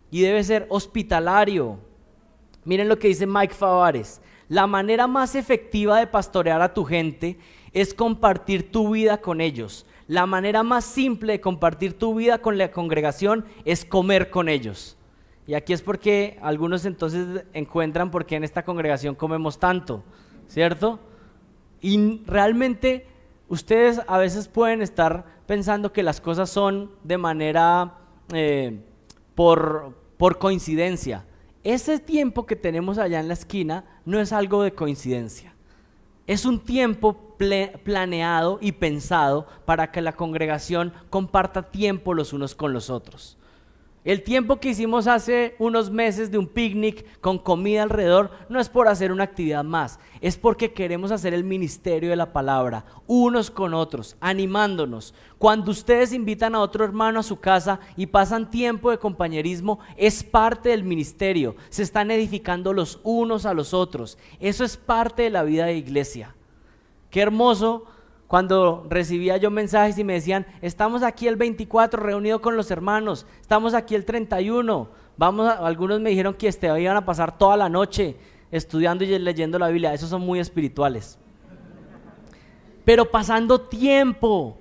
y debe ser hospitalario. Miren lo que dice Mike Favares: la manera más efectiva de pastorear a tu gente es compartir tu vida con ellos. La manera más simple de compartir tu vida con la congregación es comer con ellos. Y aquí es porque algunos entonces encuentran por qué en esta congregación comemos tanto, ¿cierto? Y realmente ustedes a veces pueden estar pensando que las cosas son de manera por coincidencia. Ese tiempo que tenemos allá en la esquina no es algo de coincidencia. Es un tiempo planeado y pensado para que la congregación comparta tiempo los unos con los otros. El tiempo que hicimos hace unos meses de un picnic con comida alrededor no es por hacer una actividad más, es porque queremos hacer el ministerio de la palabra, unos con otros, animándonos. Cuando ustedes invitan a otro hermano a su casa y pasan tiempo de compañerismo, es parte del ministerio, se están edificando los unos a los otros. Eso es parte de la vida de iglesia. Qué hermoso cuando recibía yo mensajes y me decían: estamos aquí el 24 reunido con los hermanos, estamos aquí el 31, algunos me dijeron que iban a pasar toda la noche estudiando y leyendo la Biblia. Esos son muy espirituales. Pero pasando tiempo,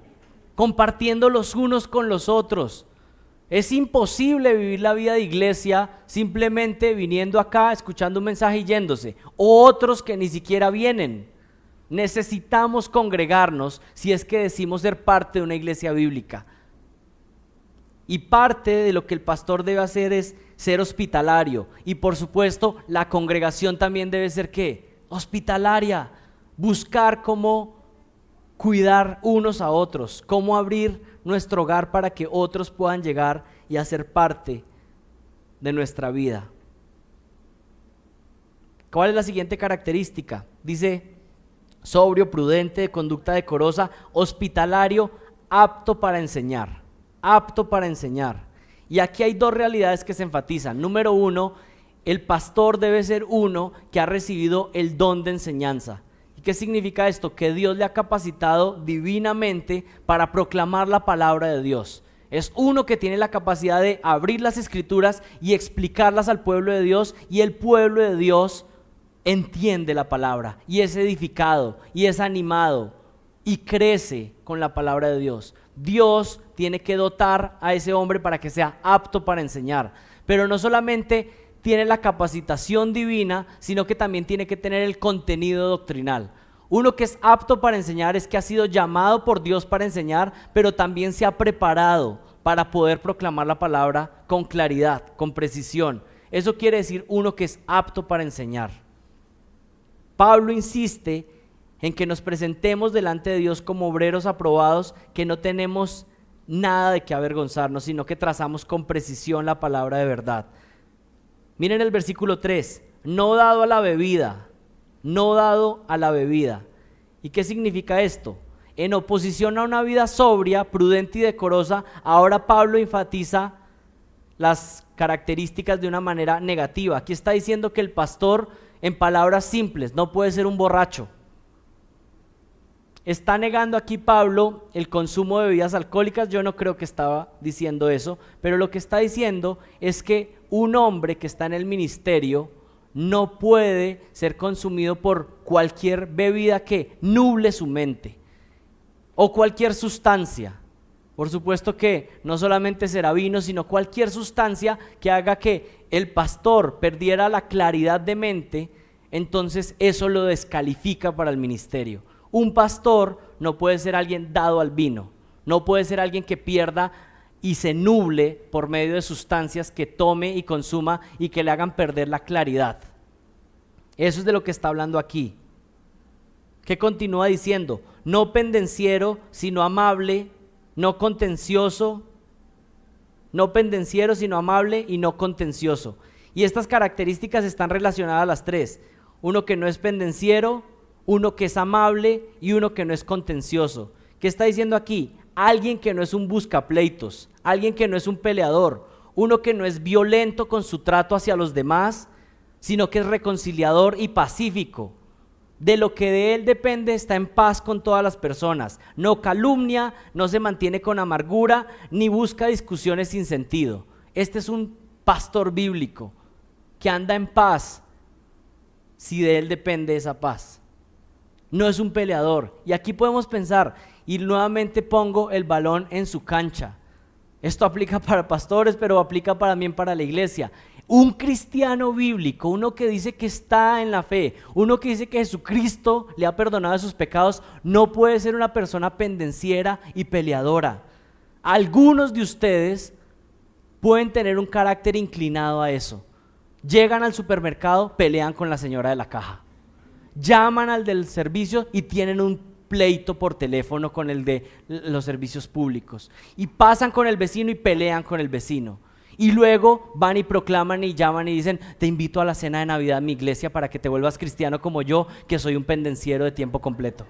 compartiendo los unos con los otros. Es imposible vivir la vida de iglesia simplemente viniendo acá, escuchando un mensaje y yéndose, o otros que ni siquiera vienen. Necesitamos congregarnos si es que decimos ser parte de una iglesia bíblica. Y parte de lo que el pastor debe hacer es ser hospitalario. Y por supuesto, la congregación también debe ser ¿qué? Hospitalaria. Buscar cómo cuidar unos a otros, cómo abrir nuestro hogar para que otros puedan llegar y hacer parte de nuestra vida. ¿Cuál es la siguiente característica? Dice: sobrio, prudente, de conducta decorosa, hospitalario, apto para enseñar. Apto para enseñar. Y aquí hay 2 realidades que se enfatizan. Número 1, el pastor debe ser uno que ha recibido el don de enseñanza. ¿Y qué significa esto? Que Dios le ha capacitado divinamente para proclamar la palabra de Dios. Es uno que tiene la capacidad de abrir las escrituras y explicarlas al pueblo de Dios, y el pueblo de Dios entiende la palabra y es edificado y es animado y crece con la palabra de Dios. Dios tiene que dotar a ese hombre para que sea apto para enseñar, pero no solamente tiene la capacitación divina, sino que también tiene que tener el contenido doctrinal. Uno que es apto para enseñar es que ha sido llamado por Dios para enseñar, pero también se ha preparado para poder proclamar la palabra con claridad, con precisión. Eso quiere decir uno que es apto para enseñar. Pablo insiste en que nos presentemos delante de Dios como obreros aprobados, que no tenemos nada de qué avergonzarnos, sino que trazamos con precisión la palabra de verdad. Miren el versículo 3, no dado a la bebida, no dado a la bebida. ¿Y qué significa esto? En oposición a una vida sobria, prudente y decorosa, ahora Pablo enfatiza las características de una manera negativa. Aquí está diciendo que el pastor, en palabras simples, no puede ser un borracho. Está negando aquí Pablo el consumo de bebidas alcohólicas. Yo no creo que estaba diciendo eso, pero lo que está diciendo es que un hombre que está en el ministerio no puede ser consumido por cualquier bebida que nuble su mente o cualquier sustancia. Por supuesto que no solamente será vino, sino cualquier sustancia que haga que el pastor perdiera la claridad de mente, entonces eso lo descalifica para el ministerio. Un pastor no puede ser alguien dado al vino, no puede ser alguien que pierda y se nuble por medio de sustancias que tome y consuma y que le hagan perder la claridad. Eso es de lo que está hablando aquí. ¿Qué continúa diciendo? No pendenciero, sino amable, no contencioso, no pendenciero, sino amable y no contencioso. Y estas características están relacionadas a las 3. Uno que no es pendenciero, uno que es amable y uno que no es contencioso. ¿Qué está diciendo aquí? Alguien que no es un buscapleitos, alguien que no es un peleador, uno que no es violento con su trato hacia los demás, sino que es reconciliador y pacífico. De lo que de él depende está en paz con todas las personas, no calumnia, no se mantiene con amargura, ni busca discusiones sin sentido. Este es un pastor bíblico que anda en paz si de él depende esa paz. No es un peleador. Y aquí podemos pensar, y nuevamente pongo el balón en su cancha. Esto aplica para pastores, pero aplica también para la iglesia. Un cristiano bíblico, uno que dice que está en la fe, uno que dice que Jesucristo le ha perdonado sus pecados, no puede ser una persona pendenciera y peleadora. Algunos de ustedes pueden tener un carácter inclinado a eso. Llegan al supermercado, pelean con la señora de la caja. Llaman al del servicio y tienen un pleito por teléfono con el de los servicios públicos. Y pasan con el vecino y pelean con el vecino. Y luego van y proclaman y llaman y dicen: te invito a la cena de Navidad en mi iglesia para que te vuelvas cristiano como yo, que soy un pendenciero de tiempo completo.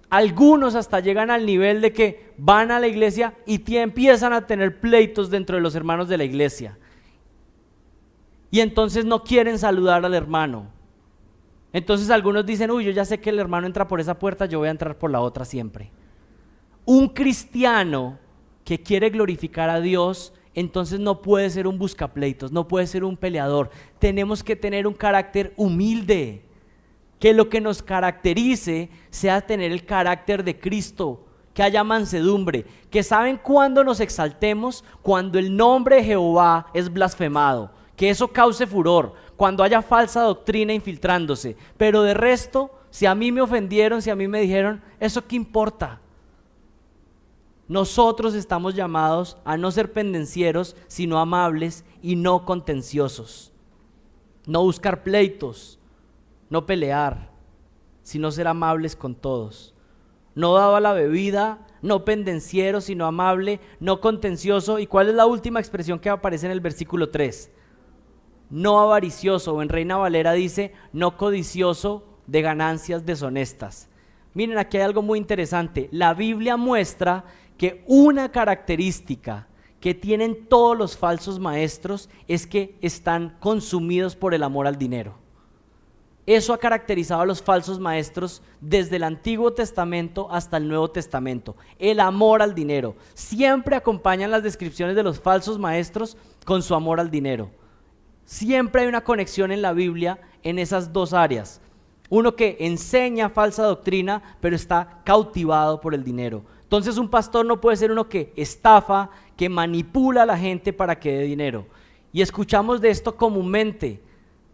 Algunos hasta llegan al nivel de que van a la iglesia y empiezan a tener pleitos dentro de los hermanos de la iglesia. Y entonces no quieren saludar al hermano. Entonces algunos dicen: uy, yo ya sé que el hermano entra por esa puerta, yo voy a entrar por la otra siempre. Un cristiano que quiere glorificar a Dios, entonces no puede ser un buscapleitos, no puede ser un peleador. Tenemos que tener un carácter humilde, que lo que nos caracterice sea tener el carácter de Cristo, que haya mansedumbre, que saben cuándo nos exaltemos, cuando el nombre de Jehová es blasfemado, que eso cause furor, cuando haya falsa doctrina infiltrándose, pero de resto, si a mí me ofendieron, si a mí me dijeron, ¿eso qué importa? Nosotros estamos llamados a no ser pendencieros, sino amables y no contenciosos. No buscar pleitos, no pelear, sino ser amables con todos. No dado a la bebida, no pendenciero, sino amable, no contencioso. ¿Y cuál es la última expresión que aparece en el versículo 3? No avaricioso, o en Reina Valera dice, no codicioso de ganancias deshonestas. Miren, aquí hay algo muy interesante. La Biblia muestra que una característica que tienen todos los falsos maestros es que están consumidos por el amor al dinero. Eso ha caracterizado a los falsos maestros desde el Antiguo Testamento hasta el Nuevo Testamento. El amor al dinero. Siempre acompañan las descripciones de los falsos maestros con su amor al dinero. Siempre hay una conexión en la Biblia en esas dos áreas. Uno que enseña falsa doctrina, pero está cautivado por el dinero. Entonces un pastor no puede ser uno que estafa, que manipula a la gente para que dé dinero. Y escuchamos de esto comúnmente.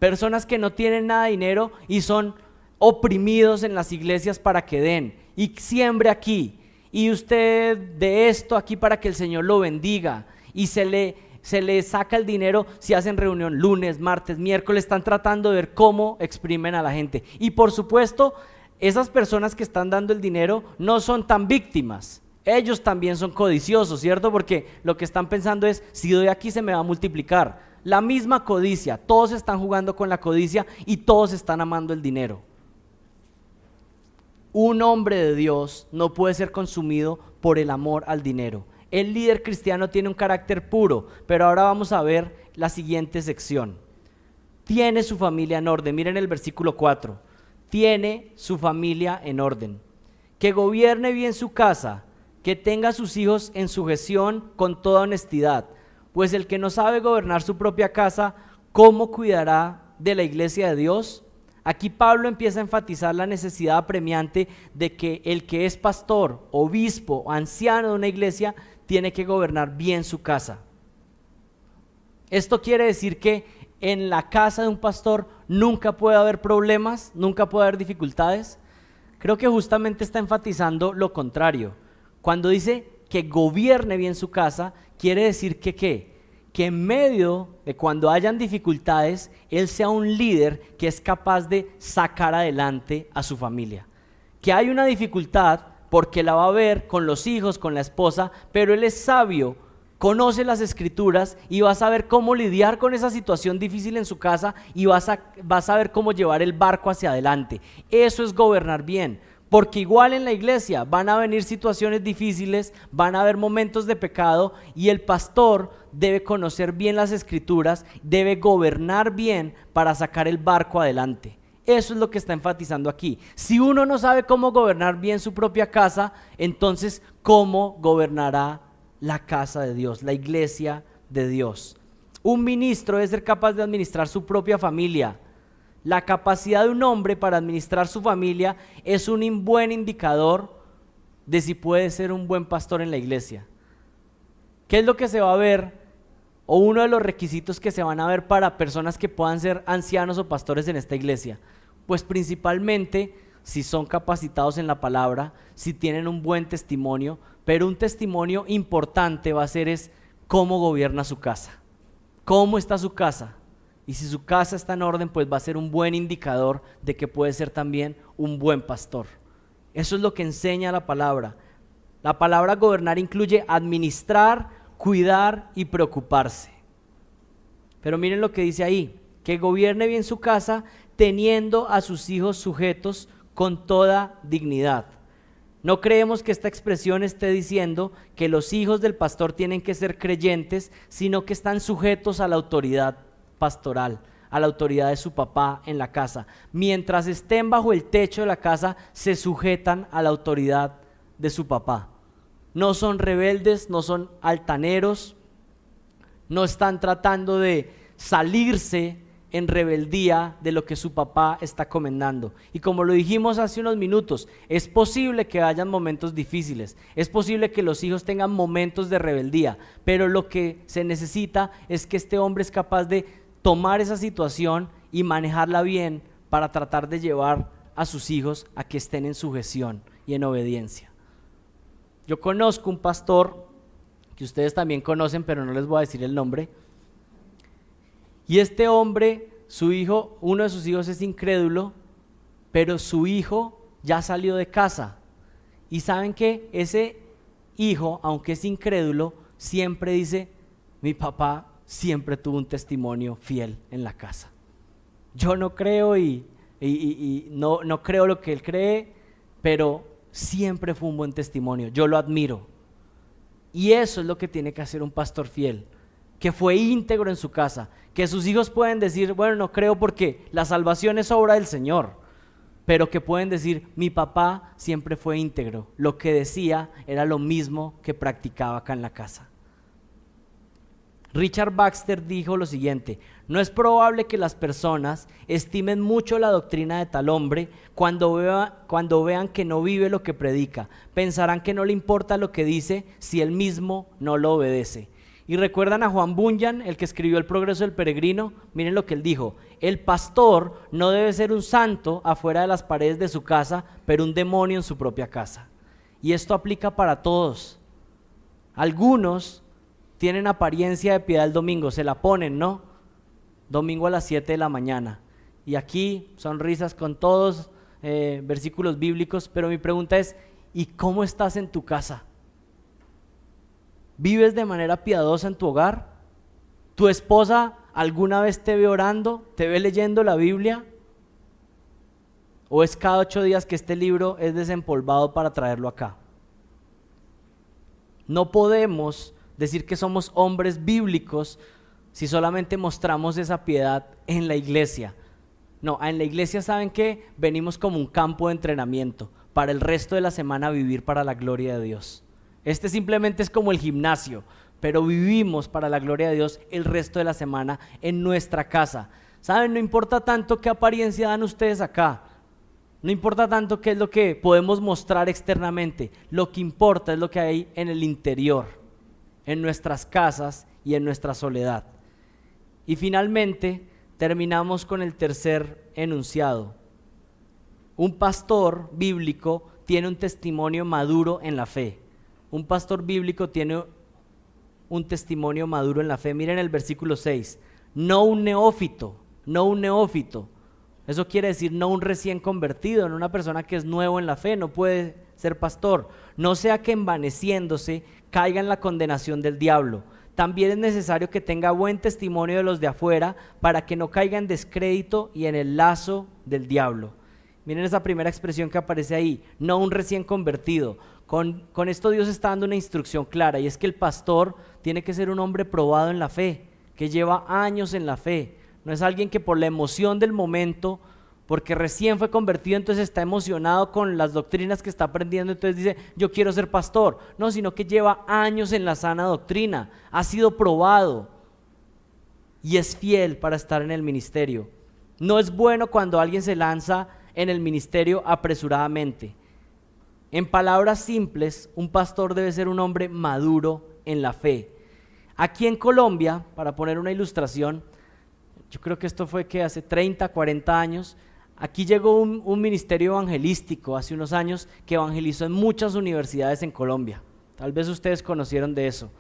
Personas que no tienen nada de dinero y son oprimidos en las iglesias para que den. Y siembre aquí. Y usted de esto aquí para que el Señor lo bendiga. Y se le saca el dinero si hacen reunión lunes, martes, miércoles. Están tratando de ver cómo exprimen a la gente. Y por supuesto, esas personas que están dando el dinero no son tan víctimas. Ellos también son codiciosos, ¿cierto? Porque lo que están pensando es, si doy aquí se me va a multiplicar. La misma codicia, todos están jugando con la codicia y todos están amando el dinero. Un hombre de Dios no puede ser consumido por el amor al dinero. El líder cristiano tiene un carácter puro, pero ahora vamos a ver la siguiente sección. Tiene su familia en orden. Miren el versículo 4. Tiene su familia en orden. Que gobierne bien su casa, que tenga a sus hijos en sujeción con toda honestidad. Pues el que no sabe gobernar su propia casa, ¿cómo cuidará de la iglesia de Dios? Aquí Pablo empieza a enfatizar la necesidad apremiante de que el que es pastor, obispo o anciano de una iglesia tiene que gobernar bien su casa. Esto quiere decir que en la casa de un pastor nunca puede haber problemas, nunca puede haber dificultades. Creo que justamente está enfatizando lo contrario. Cuando dice que gobierne bien su casa, quiere decir que ¿qué? Que en medio de cuando hayan dificultades, él sea un líder que es capaz de sacar adelante a su familia. Que hay una dificultad porque la va a ver con los hijos, con la esposa, pero él es sabio, conoce las escrituras y va a saber cómo lidiar con esa situación difícil en su casa y va a saber cómo llevar el barco hacia adelante. Eso es gobernar bien. Porque igual en la iglesia van a venir situaciones difíciles, van a haber momentos de pecado y el pastor debe conocer bien las escrituras, debe gobernar bien para sacar el barco adelante. Eso es lo que está enfatizando aquí. Si uno no sabe cómo gobernar bien su propia casa, entonces ¿cómo gobernará la casa de Dios, la iglesia de Dios? Un ministro debe ser capaz de administrar su propia familia. La capacidad de un hombre para administrar su familia es un buen indicador de si puede ser un buen pastor en la iglesia. ¿Qué es lo que se va a ver? O uno de los requisitos que se van a ver para personas que puedan ser ancianos o pastores en esta iglesia. Pues principalmente si son capacitados en la palabra, si tienen un buen testimonio, pero un testimonio importante va a ser es cómo gobierna su casa. ¿Cómo está su casa? Y si su casa está en orden, pues va a ser un buen indicador de que puede ser también un buen pastor. Eso es lo que enseña la palabra. La palabra gobernar incluye administrar, cuidar y preocuparse. Pero miren lo que dice ahí, que gobierne bien su casa teniendo a sus hijos sujetos con toda dignidad. No creemos que esta expresión esté diciendo que los hijos del pastor tienen que ser creyentes, sino que están sujetos a la autoridad pastoral, a la autoridad de su papá en la casa. Mientras estén bajo el techo de la casa, se sujetan a la autoridad de su papá. No son rebeldes, no son altaneros, no están tratando de salirse en rebeldía de lo que su papá está comendando. Y como lo dijimos hace unos minutos, es posible que hayan momentos difíciles, es posible que los hijos tengan momentos de rebeldía, pero lo que se necesita es que este hombre es capaz de tomar esa situación y manejarla bien para tratar de llevar a sus hijos a que estén en sujeción y en obediencia. Yo conozco un pastor que ustedes también conocen, pero no les voy a decir el nombre. Y este hombre, su hijo, uno de sus hijos es incrédulo, pero su hijo ya salió de casa. Y saben que ese hijo, aunque es incrédulo, siempre dice: mi papá siempre tuvo un testimonio fiel en la casa. Yo no creo y no creo lo que él cree, pero siempre fue un buen testimonio. Yo lo admiro. Y eso es lo que tiene que hacer un pastor fiel, que fue íntegro en su casa, que sus hijos pueden decir: bueno, no creo porque la salvación es obra del Señor, pero que pueden decir: mi papá siempre fue íntegro, lo que decía era lo mismo que practicaba acá en la casa. Richard Baxter dijo lo siguiente: no es probable que las personas estimen mucho la doctrina de tal hombre cuando vean que no vive lo que predica. Pensarán que no le importa lo que dice si él mismo no lo obedece. Y recuerdan a Juan Bunyan, el que escribió El Progreso del Peregrino. Miren lo que él dijo: el pastor no debe ser un santo afuera de las paredes de su casa, pero un demonio en su propia casa. Y esto aplica para todos. Algunos tienen apariencia de piedad el domingo, se la ponen, ¿no? Domingo a las 7 de la mañana. Y aquí sonrisas con todos, versículos bíblicos, pero mi pregunta es: ¿y cómo estás en tu casa? ¿Vives de manera piadosa en tu hogar? ¿Tu esposa alguna vez te ve orando, te ve leyendo la Biblia? ¿O es cada 8 días que este libro es desempolvado para traerlo acá? No podemos decir que somos hombres bíblicos si solamente mostramos esa piedad en la iglesia. No, en la iglesia, ¿saben qué? Venimos como un campo de entrenamiento para el resto de la semana vivir para la gloria de Dios. Este simplemente es como el gimnasio, pero vivimos para la gloria de Dios el resto de la semana en nuestra casa. ¿Saben? No importa tanto qué apariencia dan ustedes acá, no importa tanto qué es lo que podemos mostrar externamente, lo que importa es lo que hay en el interior, en nuestras casas y en nuestra soledad. Y finalmente terminamos con el tercer enunciado. Un pastor bíblico tiene un testimonio maduro en la fe. Un pastor bíblico tiene un testimonio maduro en la fe. Miren el versículo 6. No un neófito, no un neófito. Eso quiere decir no un recién convertido, no una persona que es nuevo en la fe, no puede ser pastor. No sea que envaneciéndose caiga en la condenación del diablo. También es necesario que tenga buen testimonio de los de afuera para que no caiga en descrédito y en el lazo del diablo. Miren esa primera expresión que aparece ahí, no un recién convertido. Con esto Dios está dando una instrucción clara, y es que el pastor tiene que ser un hombre probado en la fe, que lleva años en la fe. No es alguien que por la emoción del momento, porque recién fue convertido, entonces está emocionado con las doctrinas que está aprendiendo, entonces dice, yo quiero ser pastor. No, sino que lleva años en la sana doctrina, ha sido probado y es fiel para estar en el ministerio. No es bueno cuando alguien se lanza en el ministerio apresuradamente. En palabras simples, un pastor debe ser un hombre maduro en la fe. Aquí en Colombia, para poner una ilustración, yo creo que esto fue que hace 30, 40 años, aquí llegó un ministerio evangelístico hace unos años que evangelizó en muchas universidades en Colombia. Tal vez ustedes conocieron de eso.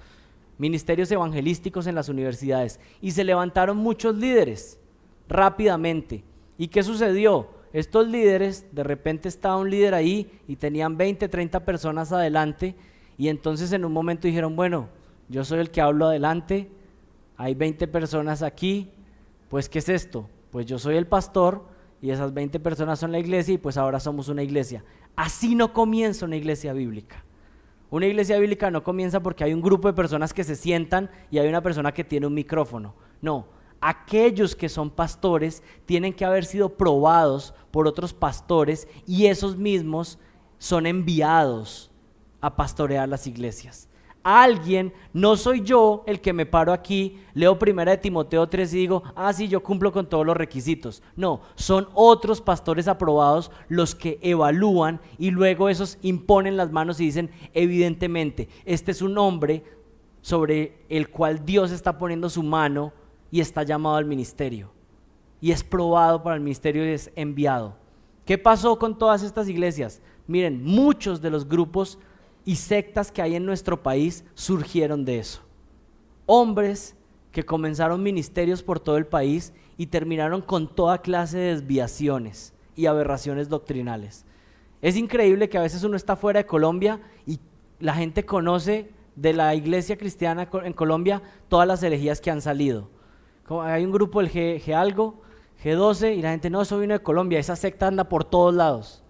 Ministerios evangelísticos en las universidades. Y se levantaron muchos líderes rápidamente. ¿Y qué sucedió? Estos líderes, de repente estaba un líder ahí y tenían 20, 30 personas adelante, y entonces en un momento dijeron, bueno, yo soy el que hablo adelante, hay 20 personas aquí, pues ¿qué es esto? Pues yo soy el pastor y esas 20 personas son la iglesia y pues ahora somos una iglesia. Así no comienza una iglesia bíblica. Una iglesia bíblica no comienza porque hay un grupo de personas que se sientan y hay una persona que tiene un micrófono. No, aquellos que son pastores tienen que haber sido probados por otros pastores y esos mismos son enviados a pastorear las iglesias. Alguien, no soy yo el que me paro aquí, leo 1 Timoteo 3 y digo, sí, yo cumplo con todos los requisitos. No, son otros pastores aprobados los que evalúan y luego esos imponen las manos y dicen, evidentemente, este es un hombre sobre el cual Dios está poniendo su mano y está llamado al ministerio. Y es probado para el ministerio y es enviado. ¿Qué pasó con todas estas iglesias? Miren, muchos de los grupos y sectas que hay en nuestro país surgieron de eso. Hombres que comenzaron ministerios por todo el país y terminaron con toda clase de desviaciones y aberraciones doctrinales. Es increíble que a veces uno está fuera de Colombia y la gente conoce de la iglesia cristiana en Colombia todas las herejías que han salido. Como hay un grupo, el G algo, G12, y la gente, no, eso vino de Colombia, esa secta anda por todos lados.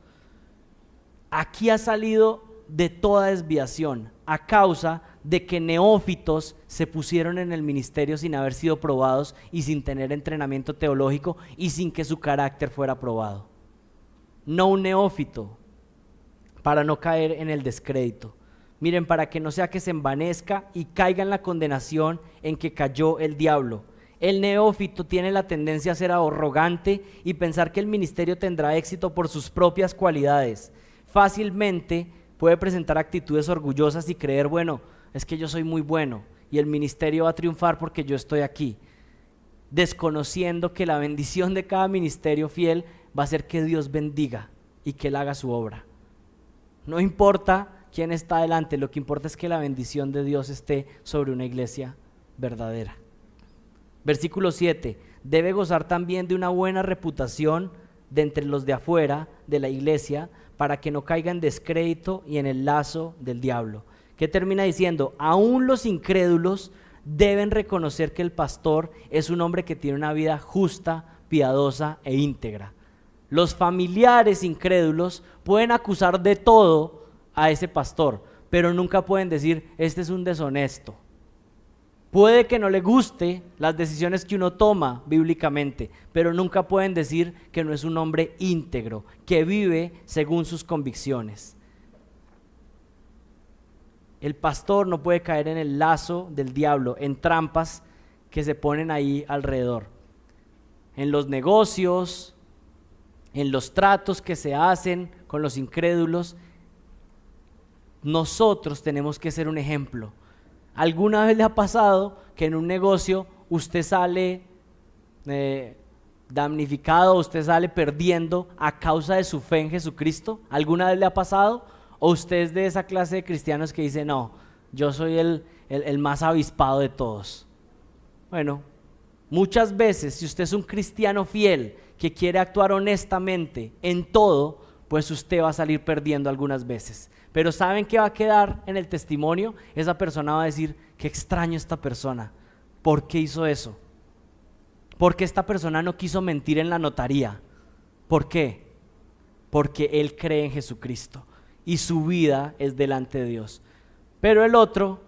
Aquí ha salido de toda desviación a causa de que neófitos se pusieron en el ministerio sin haber sido probados y sin tener entrenamiento teológico y sin que su carácter fuera probado. No un neófito, para no caer en el descrédito. Miren, para que no sea que se envanezca y caiga en la condenación en que cayó el diablo. El neófito tiene la tendencia a ser arrogante y pensar que el ministerio tendrá éxito por sus propias cualidades. Fácilmente puede presentar actitudes orgullosas y creer, bueno, es que yo soy muy bueno y el ministerio va a triunfar porque yo estoy aquí, desconociendo que la bendición de cada ministerio fiel va a ser que Dios bendiga y que Él haga su obra. No importa quién está adelante, lo que importa es que la bendición de Dios esté sobre una iglesia verdadera. Versículo 7, debe gozar también de una buena reputación de entre los de afuera de la iglesia, para que no caiga en descrédito y en el lazo del diablo. ¿Qué termina diciendo? Aún los incrédulos deben reconocer que el pastor es un hombre que tiene una vida justa, piadosa e íntegra. Los familiares incrédulos pueden acusar de todo a ese pastor, pero nunca pueden decir, este es un deshonesto. Puede que no le guste las decisiones que uno toma bíblicamente, pero nunca pueden decir que no es un hombre íntegro, que vive según sus convicciones. El pastor no puede caer en el lazo del diablo, en trampas que se ponen ahí alrededor. En los negocios, en los tratos que se hacen con los incrédulos, nosotros tenemos que ser un ejemplo. ¿Alguna vez le ha pasado que en un negocio usted sale damnificado, usted sale perdiendo a causa de su fe en Jesucristo? ¿Alguna vez le ha pasado? ¿O usted es de esa clase de cristianos que dice, no, yo soy el más avispado de todos? Bueno, muchas veces si usted es un cristiano fiel que quiere actuar honestamente en todo, pues usted va a salir perdiendo algunas veces. Pero ¿saben qué va a quedar en el testimonio? Esa persona va a decir, qué extraño esta persona, ¿por qué hizo eso? ¿Por qué esta persona no quiso mentir en la notaría? ¿Por qué? porque él cree en Jesucristo y su vida es delante de Dios. Pero el otro,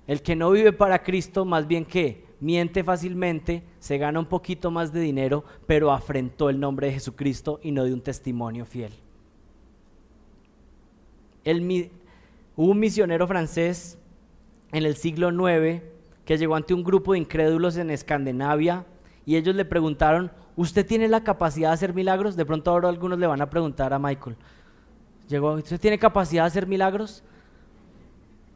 el que no vive para Cristo, más bien que miente fácilmente, se gana un poquito más de dinero, pero afrentó el nombre de Jesucristo y no dio un testimonio fiel. Hubo un misionero francés en el siglo IX que llegó ante un grupo de incrédulos en Escandinavia y ellos le preguntaron: ¿usted tiene la capacidad de hacer milagros? De pronto ahora algunos le van a preguntar a Michael. ¿Usted tiene capacidad de hacer milagros?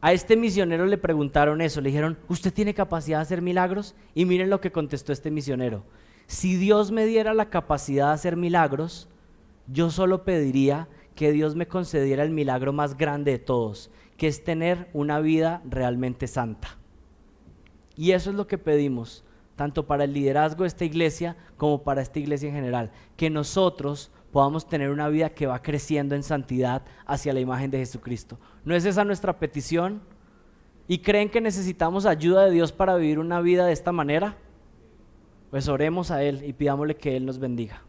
A este misionero le preguntaron eso, le dijeron: ¿usted tiene capacidad de hacer milagros? Y miren lo que contestó este misionero: si Dios me diera la capacidad de hacer milagros, yo solo pediría que Dios me concediera el milagro más grande de todos, que es tener una vida realmente santa. Y eso es lo que pedimos, tanto para el liderazgo de esta iglesia como para esta iglesia en general, que nosotros podamos tener una vida que va creciendo en santidad hacia la imagen de Jesucristo. ¿No es esa nuestra petición? ¿Y creen que necesitamos ayuda de Dios para vivir una vida de esta manera? Pues oremos a Él y pidámosle que Él nos bendiga.